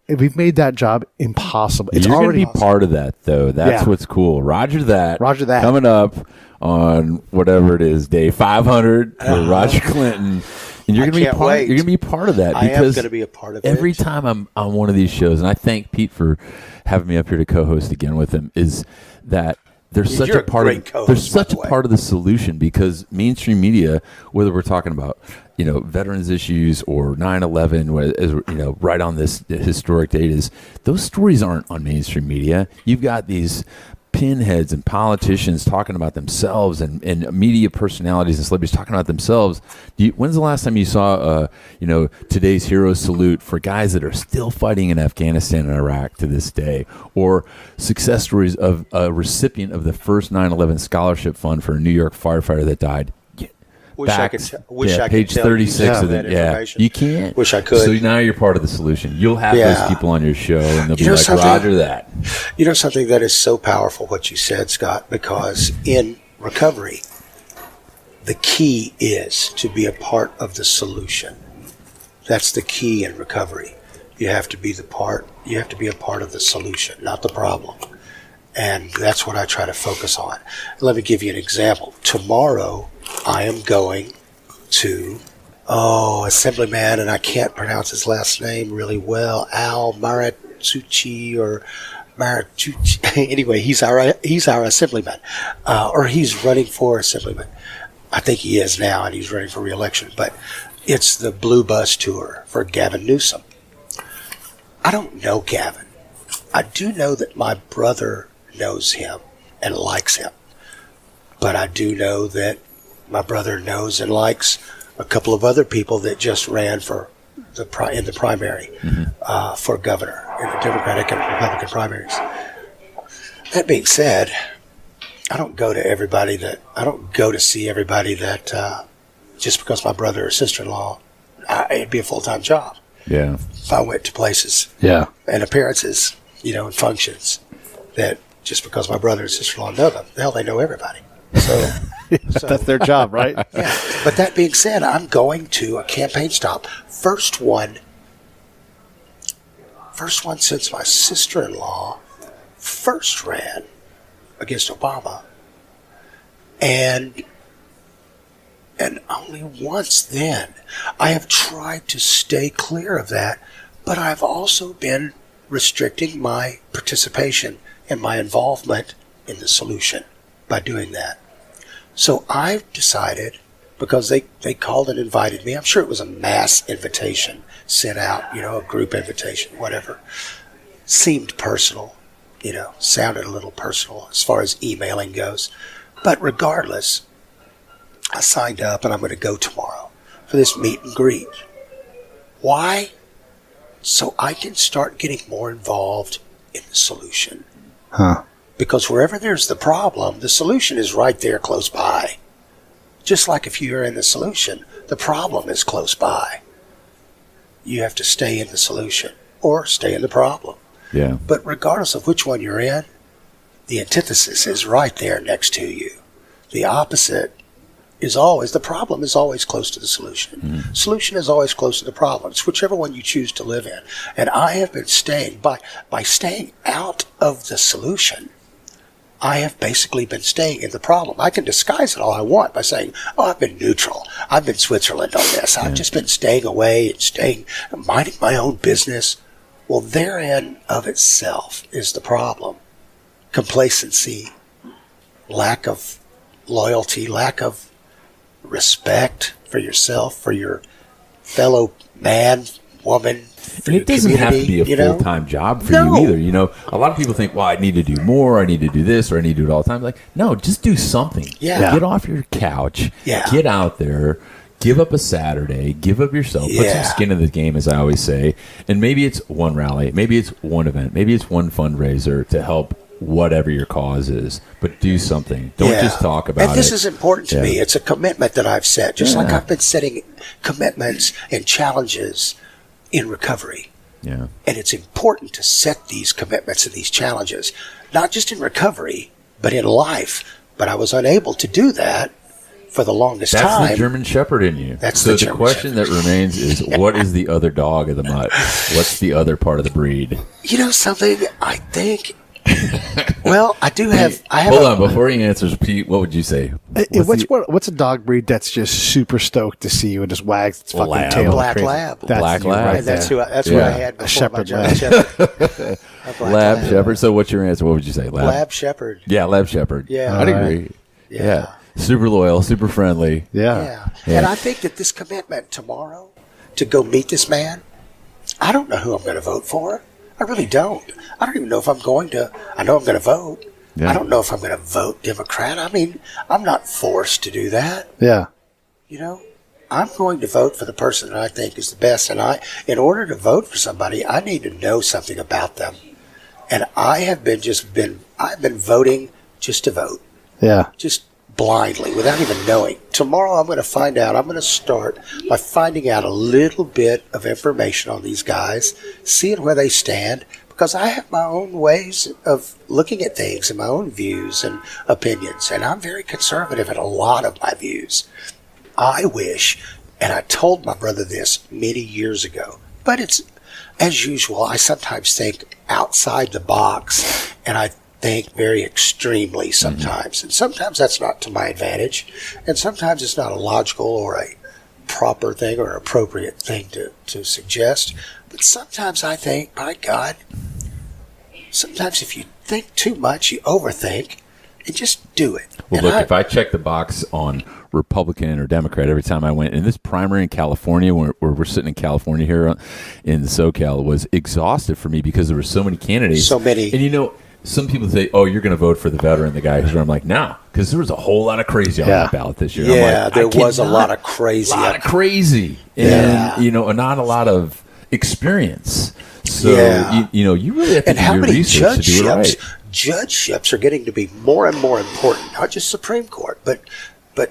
We've made that job impossible. It's
You're
already
going to be part of that, though. That's what's cool. Roger that. Coming up on whatever it is, day 500 for Roger Clinton. And you're going to be part. You're going to be part of that.
I am going to be a part of it.
Every time I'm on one of these shows, and I thank Pete for having me up here to co-host again with him, is that there's such a part of the solution, because mainstream media, whether we're talking about veterans issues or 9/11, right on this historic date, is those stories aren't on mainstream media. You've got these pinheads and politicians talking about themselves, and media personalities and celebrities talking about themselves. When's the last time you saw today's hero salute for guys that are still fighting in Afghanistan and Iraq to this day, or success stories of a recipient of the first 9/11 scholarship fund for a New York firefighter that died?
I could
page 36 of it. Yeah, you can't.
Wish I could.
So now you're part of the solution. You'll have those people on your show, and they'll be like, Roger that.
Something that is so powerful, what you said, Scott, because in recovery, the key is to be a part of the solution. That's the key in recovery. You have to be a part of the solution, not the problem. And that's what I try to focus on. Let me give you an example. Tomorrow, I am going to, Assemblyman, and I can't pronounce his last name really well, Al Maratucci or Maratucci. Anyway, he's our Assemblyman, or he's running for Assemblyman. I think he is now, and he's running for re-election. But it's the Blue Bus Tour for Gavin Newsom. I don't know Gavin. I do know that my brother knows him and likes him. But I do know that my brother knows and likes a couple of other people that just ran in the primary for governor in the Democratic and Republican primaries. That being said, I don't go to see everybody that just because my brother or sister-in-law, it'd be a full-time job.
Yeah.
If I went to places and appearances, and functions, that just because my brother and sister-in-law know them, they know everybody. So
that's their job, right?
Yeah. But that being said, I'm going to a campaign stop. First one since my sister-in-law first ran against Obama. And only once then. I have tried to stay clear of that, but I've also been restricting my participation and my involvement in the solution by doing that. So I've decided, because they called and invited me, I'm sure it was a mass invitation sent out, a group invitation, whatever. Seemed personal, sounded a little personal as far as emailing goes. But regardless, I signed up and I'm going to go tomorrow for this meet and greet. Why? So I can start getting more involved in the solution. Because wherever there's the problem, the solution is right there close by. Just like if you're in the solution, the problem is close by. You have to stay in the solution or stay in the problem.
Yeah.
But regardless of which one you're in, the antithesis is right there next to you. The opposite is always, the problem is always close to the solution.
Mm-hmm.
Solution is always close to the problem. It's whichever one you choose to live in. And I have been staying, by staying out of the solution, I have basically been staying in the problem. I can disguise it all I want by saying, oh, I've been neutral. I've been Switzerland on this. I've just been staying away and minding my own business. Well, therein of itself is the problem. Complacency, lack of loyalty, lack of respect for yourself, for your fellow man, woman,
and it doesn't have to be a full-time job for you either. You know, a lot of people think, well, I need to do more, I need to do this, or I need to do it all the time. Like, no, just do something.
Yeah.
Get off your couch.
Yeah.
Get out there. Give up a Saturday. Give up yourself. Put some skin in the game, as I always say. And maybe it's one rally. Maybe it's one event. Maybe it's one fundraiser to help whatever your cause is. But do something. Don't just talk about it.
And this is important to me. It's a commitment that I've set. Just like I've been setting commitments and challenges in recovery.
Yeah.
And it's important to set these commitments and these challenges, not just in recovery, but in life. But I was unable to do that for the longest time.
That's the German Shepherd in you. So the question that remains is, what is the other dog of the mutt? What's the other part of the breed?
You know something? I think... Well, I have
Hold on, before he answers, Pete, what would you say?
What's a dog breed that's just super stoked to see you and just wags its fucking tail?
Black Lab.
Black Lab.
Right, that's what I had before. A Shepherd Lab.
Lab Shepherd. So what's your answer? What would you say?
Lab Shepherd.
Yeah, Lab Shepherd.
Yeah.
I'd agree. Yeah. Super loyal, super friendly.
Yeah.
And I think that this commitment tomorrow to go meet this man, I don't know who I'm going to vote for. I really don't. I don't even know if I'm going to. I know I'm going to vote. Yeah. I don't know if I'm going to vote Democrat. I mean, I'm not forced to do that.
Yeah.
You know, I'm going to vote for the person that I think is the best. And in order to vote for somebody, I need to know something about them. And I have I've been voting just to vote.
Yeah.
Just blindly, without even knowing. Tomorrow I'm going to find out. I'm going to start by finding out a little bit of information on these guys, seeing where they stand, because I have my own ways of looking at things and my own views and opinions, and I'm very conservative in a lot of my views. I wish, and I told my brother this many years ago, but it's, as usual, I sometimes think outside the box, and I think very extremely sometimes. And sometimes that's not to my advantage. And sometimes it's not a logical or a proper thing or an appropriate thing to suggest. But sometimes I think, by God, sometimes if you think too much, you overthink, and just do it.
Well, look, if I check the box on Republican or Democrat every time I went, and this primary in California, where we're sitting in California here in SoCal, was exhausted for me because there were so many candidates.
So many.
And you know, some people say, "Oh, you're going to vote for the veteran, the guy who's." I'm like, "No," because there was a whole lot of crazy on the ballot this year.
Yeah,
like,
there was a lot of crazy.
And you know, not a lot of experience. So you really have to do your research to do it right.
Judgeships are getting to be more and more important, not just Supreme Court, but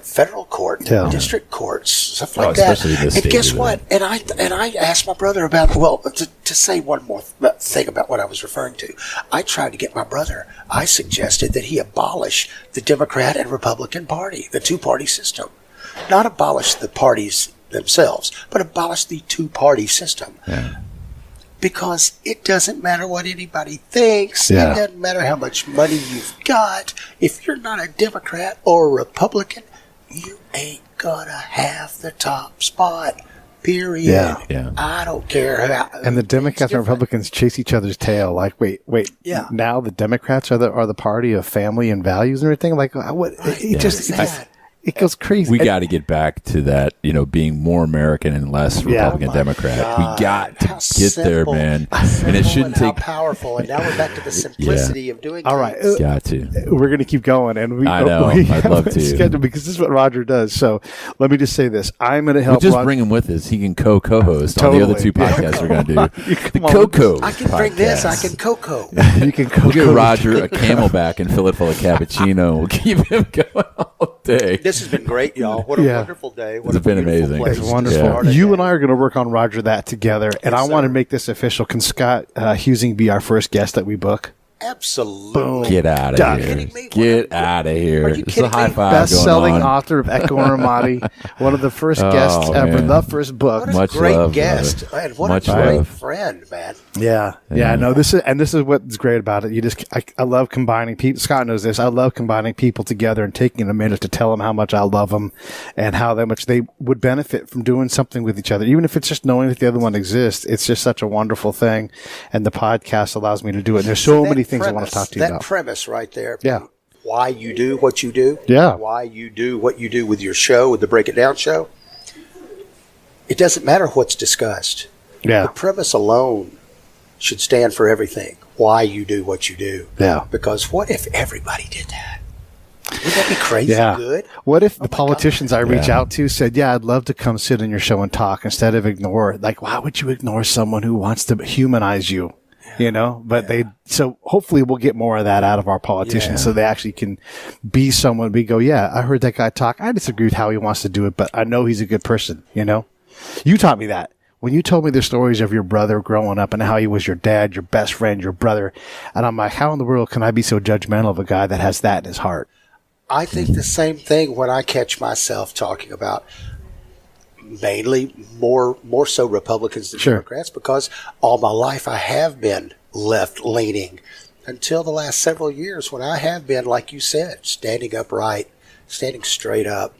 federal court, district courts, stuff like that. And guess what? And I asked my brother about, to say one more thing about what I was referring to. I tried to get my brother, I suggested that he abolish the Democrat and Republican Party, the two-party system. Not abolish the parties themselves, but abolish the two-party system.
Yeah.
Because it doesn't matter what anybody thinks.
Yeah.
It doesn't matter how much money you've got. If you're not a Democrat or a Republican, you ain't gonna have the top spot. Period.
Yeah.
I don't care how.
And the Democrats and Republicans chase each other's tail. Like, wait.
Yeah.
Now the Democrats are the party of family and values and everything. Like, what? It goes crazy.
We got to get back to that, being more American and less Republican Democrat. We got to get there, man. And it shouldn't take
powerful. And now we're back to the simplicity of doing.
All right,
got to.
We're going to keep going, and
I know. I'd love to
schedule, because this is what Roger does. So let me just say this: I'm going to help.
We'll just bring him with us. He can co-host on the other two podcasts we're going to do. The Coco.
I can bring this. I can Coco.
You can
We'll get Roger a Camelback and fill it full of cappuccino. We'll keep him going all day.
This has been great, y'all. What a wonderful day. What
it's been amazing.
It's wonderful.
Yeah.
You and I are going to work on Roger that together, and I want to make this official. Can Scott Huesing be our first guest that we book?
Absolutely.
Boom.
Get out of
Done.
here.
Kidding me?
Get out of here.
Are you
This is a
kidding
high
me?
five
Best-selling
going on.
author of Echo In Ramadi, one of the first guests ever,
man.
the first book.
What a
Much
great
love,
guest.
brother.
Man, what
Much
a great
love.
friend, man.
Yeah. No, this is what's great about it. I love combining people. Scott knows this. I love combining people together and taking a minute to tell them how much I love them and how much they would benefit from doing something with each other. Even if it's just knowing that the other one exists, it's just such a wonderful thing. And the podcast allows me to do it. And there's so many things I want to talk to you
that
about.
That premise right there.
Yeah.
Why you do what you do.
Yeah.
Why you do what you do with your show, with the Break It Down show. It doesn't matter what's discussed.
Yeah.
The premise alone should stand for everything. Why you do what you do.
Yeah.
Because what if everybody did that? Would that be crazy good?
What if the politicians I reach out to said, yeah, I'd love to come sit in your show and talk instead of ignore it? Like, why would you ignore someone who wants to humanize you? You know, but so hopefully we'll get more of that out of our politicians so they actually can be someone we go, yeah, I heard that guy talk. I disagree with how he wants to do it, but I know he's a good person. You know, you taught me that when you told me the stories of your brother growing up and how he was your dad, your best friend, your brother. And I'm like, how in the world can I be so judgmental of a guy that has that in his heart?
I think the same thing when I catch myself talking about mainly more so Republicans than Democrats, because all my life I have been left leaning until the last several years when I have been, like you said, standing upright, standing straight up,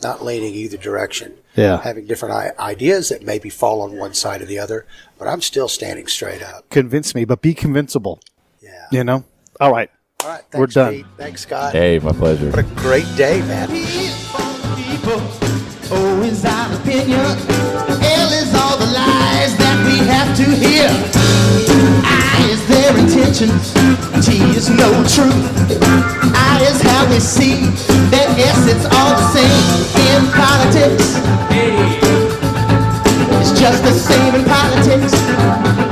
not leaning either direction.
Yeah.
Having different ideas that maybe fall on one side or the other, but I'm still standing straight up.
Convince me, but be convincible.
Yeah.
You know? All right.
All right.
We're
Thanks,
done.
Pete. Thanks, Scott.
Hey, my pleasure.
What a great day, man.
Oh, is our opinion. L is all the lies that we have to hear. I is their intentions. T is no truth. I is how we see. That S, it's all the same in politics. It's just the same in politics.